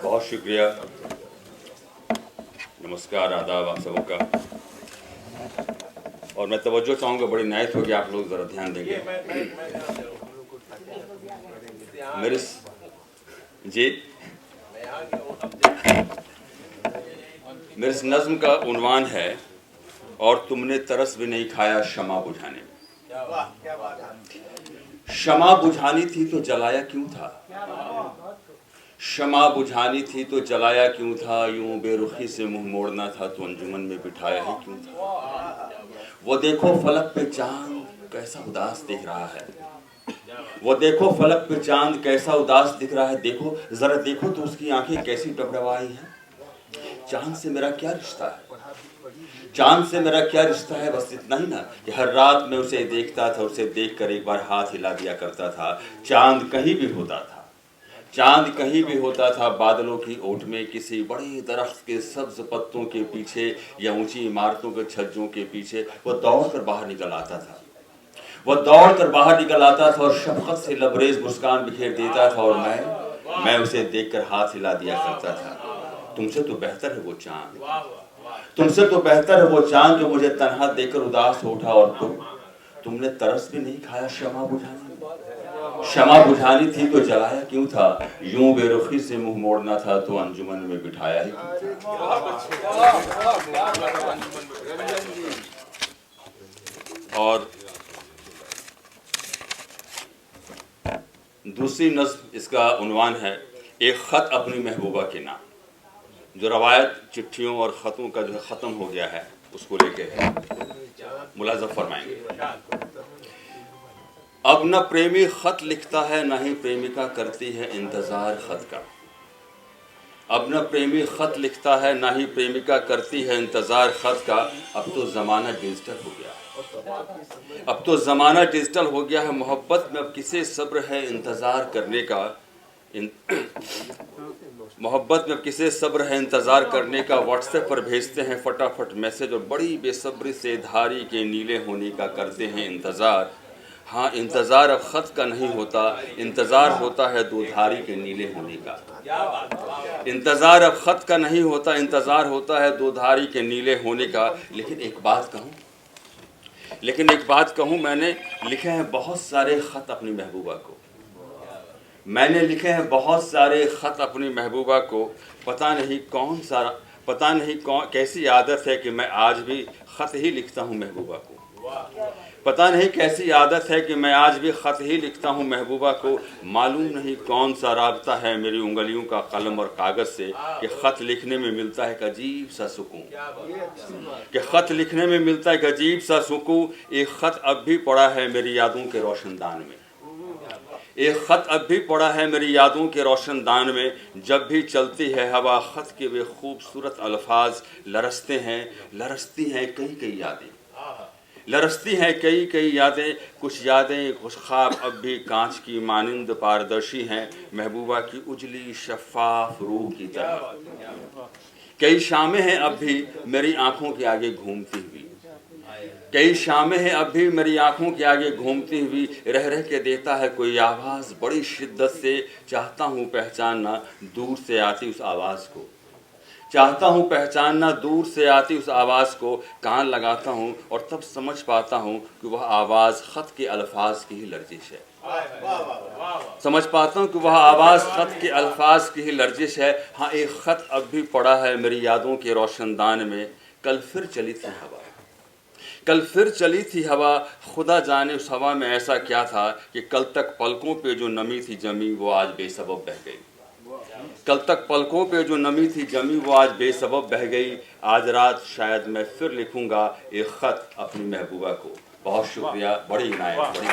बहुत शुक्रिया, नमस्कार, आदाब आप सबों का। और मैं तवज्जो चाहूँगा, बड़ी नाइस होगी, आप लोग ज़रा ध्यान देंगे। मेरे इस नज़्म का उन्वान है और तुमने तरस भी नहीं खाया शमा बुझाने में। शमा बुझानी थी तो जलाया क्यों था, शमा बुझानी थी तो जलाया क्यों था, यूं बेरुखी से मुंह मोड़ना था तो अंजुमन में बिठाया ही क्यों था। वो देखो फलक पे चांद कैसा उदास दिख रहा है, वो देखो फलक पे चांद कैसा उदास दिख रहा है, देखो जरा देखो तो उसकी आंखें कैसी डबडबाई हैं। चांद से मेरा क्या रिश्ता है, चांद से मेरा क्या रिश्ता है, बस इतना ही ना कि हर रात मैं उसे देखता था, उसे देखकर एक बार हाथ हिला दिया करता था। चांद कहीं भी होता था, चांद कहीं भी होता था, बादलों की ओट में, किसी बड़े दरख्त के सब्ज पत्तों के पीछे या ऊंची इमारतों के छज्जों के पीछे वो दौड़ कर बाहर निकल आता था, वो दौड़ कर बाहर निकल आता था और शफकत से लबरेज मुस्कान बिखेर देता था और मैं उसे देखकर हाथ हिला दिया करता था। तुमसे तो बेहतर है वो चांद, तुमसे तो बेहतर है वो चांद जो मुझे तन्हा देकर उदास हो उठा। और तुमने तरस भी नहीं खाया शमा बुझाने में, शमा बुझानी थी तो जलाया क्यों था, यूं बेरुखी से मुंह मोड़ना था तो अंजुमन में बिठाया ही क्यों था। और दूसरी नज़्म, इसका उन्वान है एक ख़त अपनी महबूबा के नाम। जो रवायत चिट्ठियों और ख़तों का जो ख़त्म हो गया है उसको लेके है, मुलाज़ा फरमाएंगे। अब न प्रेमी ख़त लिखता है, न ही प्रेमिका करती है इंतज़ार ख़त का। अब न प्रेमी ख़त लिखता है, न ही प्रेमिका करती है इंतज़ार ख़त का। अब तो ज़माना डिजिटल हो गया है, अब तो ज़माना डिजिटल हो गया है, मोहब्बत में अब किसे सब्र है इंतज़ार करने का। मोहब्बत में किसे सब्र है इंतज़ार करने का। व्हाट्सएप पर भेजते हैं फटाफट मैसेज और बड़ी बेसब्री से धारी के नीले होने का करते हैं इंतज़ार। हाँ, इंतज़ार अब ख़त का नहीं होता, इंतज़ार होता है दो धारी के नीले होने का। इंतज़ार अब ख़त का नहीं होता, इंतज़ार होता है दो धारी के नीले होने का। लेकिन एक बात कहूँ, मैंने लिखे हैं बहुत सारे ख़त अपनी महबूबा को, मैंने लिखे हैं बहुत सारे ख़त अपनी महबूबा को। पता नहीं कैसी आदत है कि मैं आज भी ख़त ही लिखता हूँ महबूबा को। पता नहीं कैसी आदत है कि मैं आज भी ख़त ही लिखता हूँ महबूबा को। मालूम नहीं कौन सा राब्ता है मेरी उंगलियों का कलम और कागज़ से कि ख़त लिखने में मिलता है एक अजीब सा सुकून, कि ख़त लिखने में मिलता है एक अजीब सा सुकून। एक ख़त अब भी पड़ा है मेरी यादों के रोशनदान में, एक ख़त अब भी पड़ा है मेरी यादों के रोशनदान में। जब भी चलती है हवा ख़त के वे खूबसूरत अल्फाज लरसते हैं, लरसती हैं कई कई यादें, लरसती हैं कई कई यादें। कुछ यादें कुछ ख्वाब अब भी कांच की मानिंद पारदर्शी हैं, महबूबा की उजली शफ़ाफ रूह की तरह। कई शामें हैं अब भी मेरी आँखों के आगे घूमती हुई, कई शामें हैं अब भी मेरी आँखों के आगे घूमती हुई। रह रह के देता है कोई आवाज़ बड़ी शिद्दत से, चाहता हूँ पहचानना दूर से आती उस आवाज़ को, चाहता हूँ पहचानना दूर से आती उस आवाज़ को। कान लगाता हूँ और तब समझ पाता हूँ कि वह आवाज़ ख़त के अल्फाज की ही लर्जिश है, समझ पाता हूँ कि वह आवाज़ ख़त के अल्फाज की ही लर्जिश है। हाँ, एक ख़त अब भी पड़ा है मेरी यादों के रोशनदान में। कल फिर चली थी हवा, कल फिर चली थी हवा, खुदा जाने उस हवा में ऐसा क्या था कि कल तक पलकों पे जो नमी थी जमी वो आज बेसबब बह गई। कल तक पलकों पे जो नमी थी जमी वो आज बेसबब बह गई। आज रात शायद मैं फिर लिखूंगा एक ख़त अपनी महबूबा को। बहुत शुक्रिया, बड़ी इनायत, बड़ी